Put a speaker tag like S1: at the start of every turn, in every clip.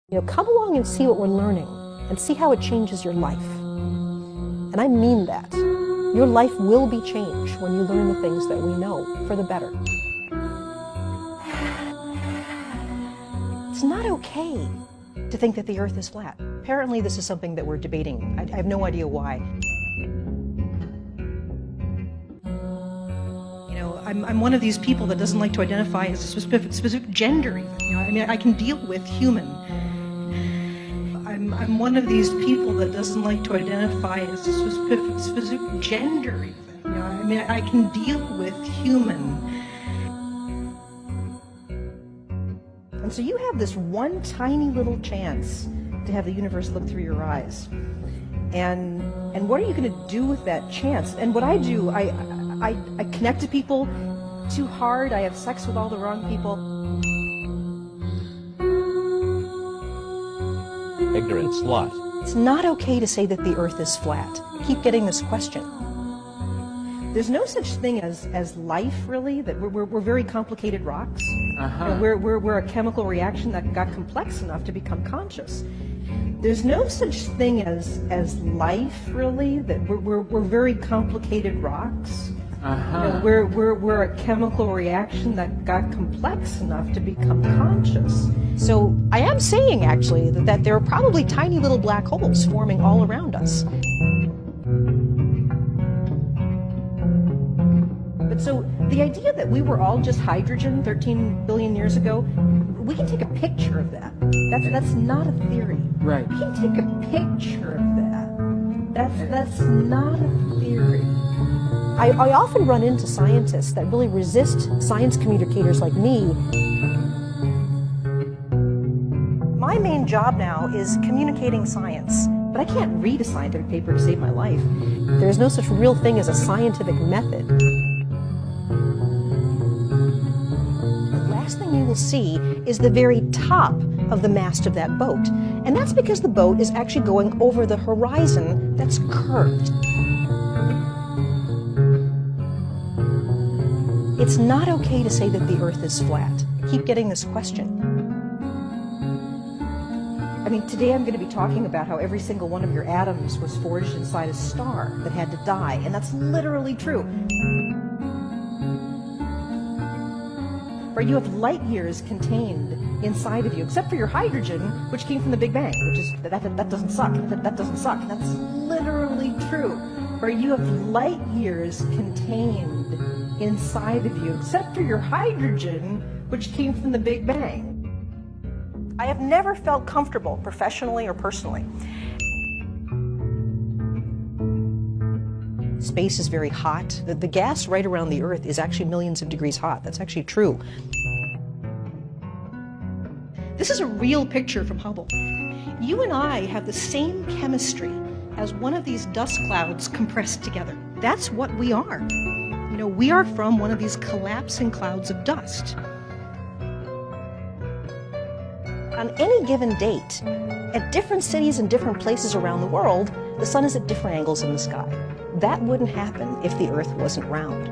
S1: Come along and see what we're learning and see how it changes your life. And I mean that. Your life will be changed when you learn the things that we know for the better. It's not okay to think that the earth is flat. Apparently this is something that we're debating. I have no idea why. I'm one of these people that doesn't like to identify as a specific gender even. I can deal with human. I'm one of these people that doesn't like to identify as a specific gender even. I can deal with human. And so you have this one tiny little chance to have the universe look through your eyes. And what are you going to do with that chance? And what I do, I connect to people too hard. I have sex with all the wrong people.
S2: Ignorance lost.
S1: It's not okay to say that the earth is flat. I keep getting this question. There's no such thing as life, really, that we're very complicated rocks. We're a chemical reaction that got complex enough to become conscious. There's no such thing as life, really, that we're very complicated rocks. We're a chemical reaction that got complex enough to become conscious. So I am saying, actually, that there are probably tiny little black holes forming all around us. But so the idea that we were all just hydrogen 13 billion years ago, we can take a picture of that. That's not a theory.
S3: Right.
S1: We can take a picture of that. That's not a theory. I often run into scientists that really resist science communicators like me. My main job now is communicating science, but I can't read a scientific paper to save my life. There's no such real thing as a scientific method. The last thing you will see is the very top of the mast of that boat. And that's because the boat is actually going over the horizon that's curved. It's not okay to say that the earth is flat. I keep getting this question. Today I'm going to be talking about how every single one of your atoms was forged inside a star that had to die, and that's literally true. Where you have light years contained inside of you, except for your hydrogen, which came from the Big Bang, which is, that doesn't suck, that doesn't suck. That's literally true. Where you have light years contained inside of you, except for your hydrogen, which came from the Big Bang. I have never felt comfortable, professionally or personally. Space is very hot. The gas right around the Earth is actually millions of degrees hot. That's actually true. This is a real picture from Hubble. You and I have the same chemistry as one of these dust clouds compressed together. That's what we are. We are from one of these collapsing clouds of dust. On any given date, at different cities and different places around the world, the sun is at different angles in the sky. That wouldn't happen if the Earth wasn't round.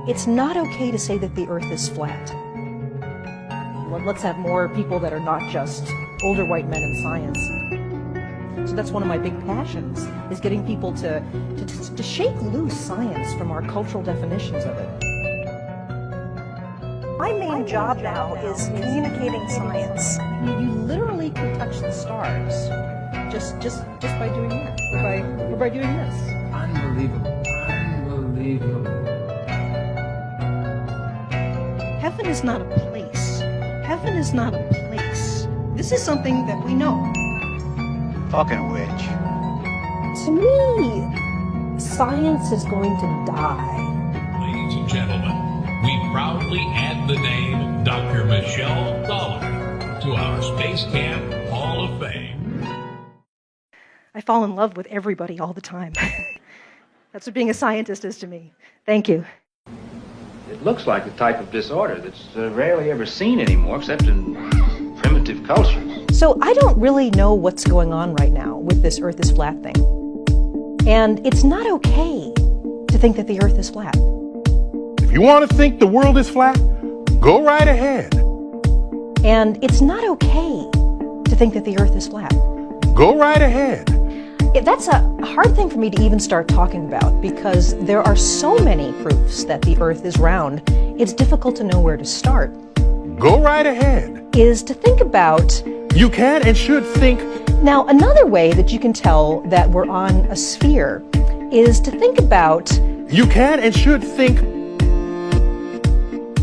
S1: It's not okay to say that the Earth is flat. Let's have more people that are not just older white men in science. So that's one of my big passions, is getting people to shake loose science from our cultural definitions of it. My main job now is communicating science. You literally can touch the stars just by doing that, or by doing this.
S3: Unbelievable. Unbelievable.
S1: Heaven is not a place. Heaven is not a place. This is something that we know.
S2: Talking of which.
S1: To me, science is going to die.
S4: Ladies and gentlemen, we proudly add the name Dr. Michelle Dollar to our Space Camp Hall of Fame.
S1: I fall in love with everybody all the time. That's what being a scientist is to me. Thank you.
S5: It looks like the type of disorder that's rarely ever seen anymore, except in primitive cultures.
S1: So I don't really know what's going on right now with this Earth is flat thing. And it's not okay to think that the Earth is flat.
S6: If you want to think the world is flat, go right ahead.
S1: And it's not okay to think that the Earth is flat.
S6: Go right ahead.
S1: That's a hard thing for me to even start talking about because there are so many proofs that the Earth is round, it's difficult to know where to start.
S6: Go right ahead.
S1: Is to think about...
S6: You can and should think...
S1: Now, another way that you can tell that we're on a sphere is to think about...
S6: You can and should think...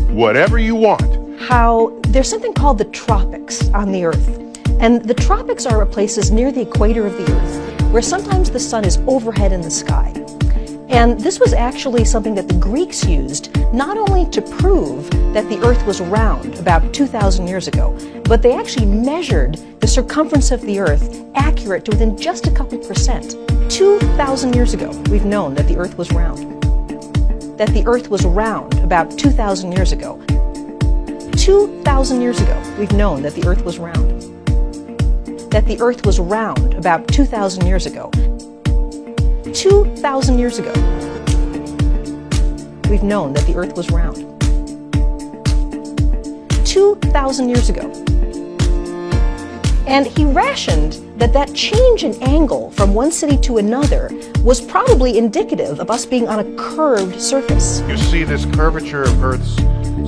S6: whatever you want.
S1: How there's something called the tropics on the Earth. And the tropics are places near the equator of the Earth where sometimes the sun is overhead in the sky. And this was actually something that the Greeks used not only to prove that the Earth was round about 2,000 years ago, but they actually measured the circumference of the Earth accurate to within just a couple percent. 2,000 years ago, we've known that the Earth was round. That the Earth was round about 2,000 years ago. 2,000 years ago, we've known that the Earth was round. That the Earth was round about 2,000 years ago. 2,000 years ago, we've known that the Earth was round. 2,000 years ago. And he rationed that change in angle from one city to another was probably indicative of us being on a curved surface.
S6: You see this curvature of Earth's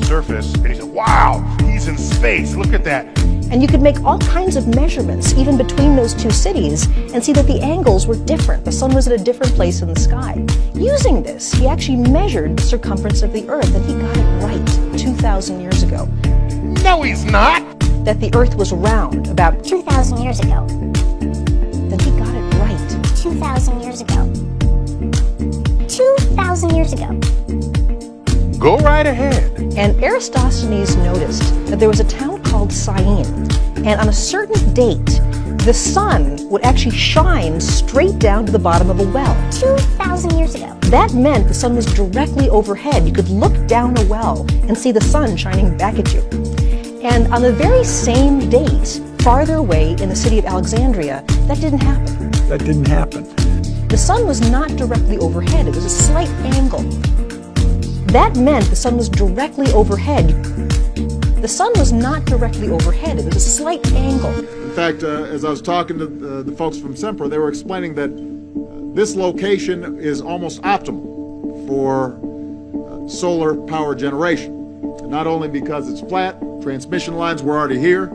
S6: surface, and he said, wow, he's in space, look at that.
S1: And you could make all kinds of measurements, even between those two cities, and see that the angles were different. The sun was at a different place in the sky. Using this, he actually measured the circumference of the Earth, and he got it right 2,000 years ago.
S6: No, he's not.
S1: That the Earth was round about
S7: 2,000 years ago.
S1: That he got it right
S7: 2,000 years ago. 2,000 years ago.
S6: Go right ahead.
S1: And Eratosthenes noticed that there was a town called Syene, and on a certain date, the sun would actually shine straight down to the bottom of a well.
S7: 2,000 years ago.
S1: That meant the sun was directly overhead. You could look down a well and see the sun shining back at you. And on the very same date, farther away in the city of Alexandria, that didn't happen.
S3: That didn't happen.
S1: The sun was not directly overhead. It was a slight angle. That meant the sun was directly overhead. The sun was not directly overhead. It was a slight angle.
S8: In fact, as I was talking to the folks from Sempra, they were explaining that this location is almost optimal for solar power generation. Not only because it's flat, transmission lines were already here,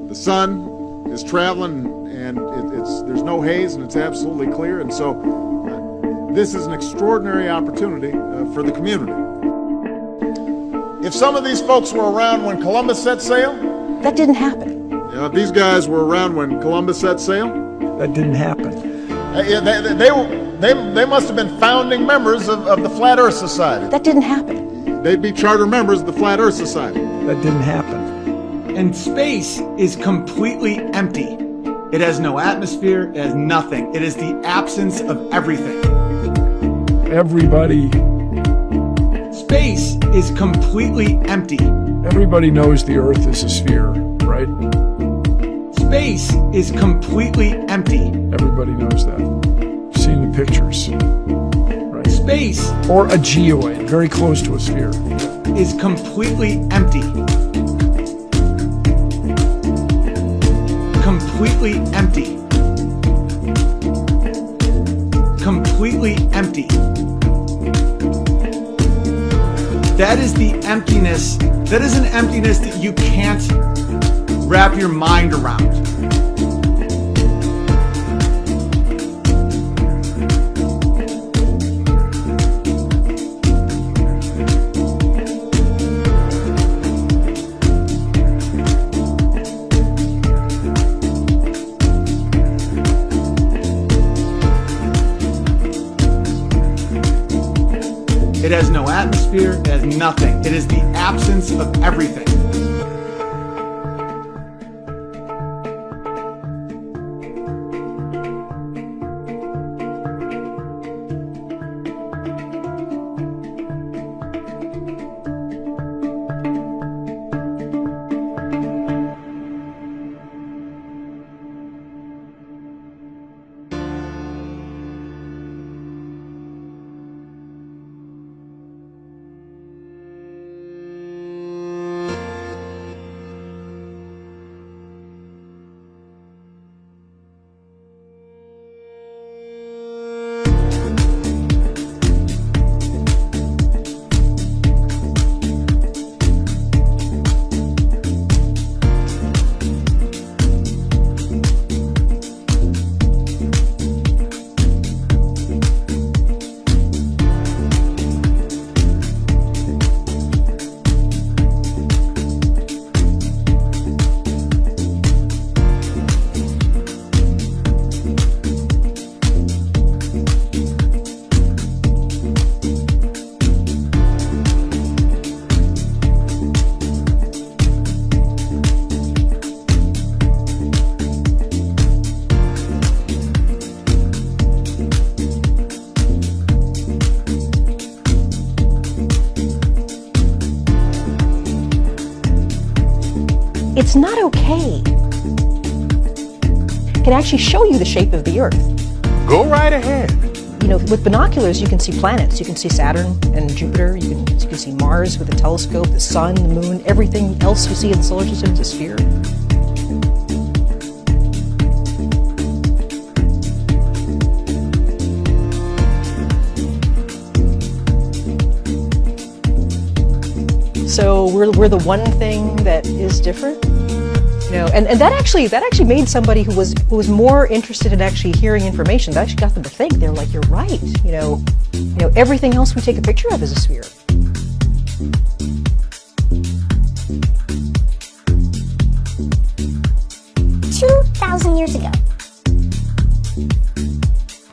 S8: the sun is traveling, and there's no haze, and it's absolutely clear, and so this is an extraordinary opportunity for the community. If some of these folks were around when Columbus set sail,
S1: that didn't happen.
S8: You know, if these guys were around when Columbus set sail,
S3: that didn't happen.
S8: They must have been founding members of the Flat Earth Society.
S1: That didn't happen.
S8: They'd be charter members of the Flat Earth Society.
S3: That didn't happen.
S9: And space is completely empty. It has no atmosphere, it has nothing. It is the absence of everything.
S3: Everybody
S9: Space is completely empty.
S3: Everybody knows the Earth is a sphere, right?
S9: Space is completely empty.
S3: Everybody knows that. Seen the pictures, right?
S9: Space,
S3: or a geoid, very close to a sphere,
S9: is completely empty. Completely empty. Completely empty. That is the emptiness. That is an emptiness that you can't wrap your mind around. It has no atmosphere, it has nothing. It is the absence of everything.
S1: it's not okay. It can actually show you the shape of the Earth.
S6: Go right ahead.
S1: You know, with binoculars, you can see planets. You can see Saturn and Jupiter. You can see Mars with a telescope, the sun, the moon, everything else you see in the solar system is a sphere. So we're the one thing that is different. You know, and that actually made somebody who was more interested in actually hearing information. That actually got them to think. They're like, you're right. You know, everything else we take a picture of is a sphere.
S7: Years ago.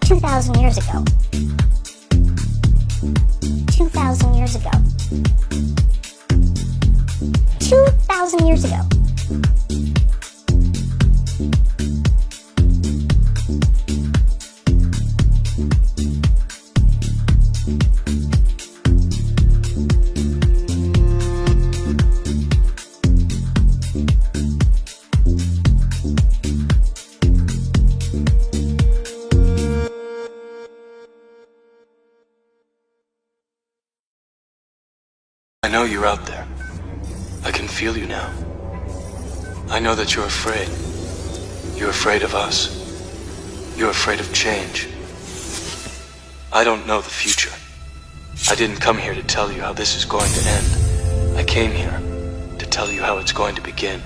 S7: 2,000 years ago. 2,000 years ago. 2,000 years ago.
S10: I know you're out there. I can feel you now. I know that you're afraid. You're afraid of us. You're afraid of change. I don't know the future. I didn't come here to tell you how this is going to end. I came here to tell you how it's going to begin.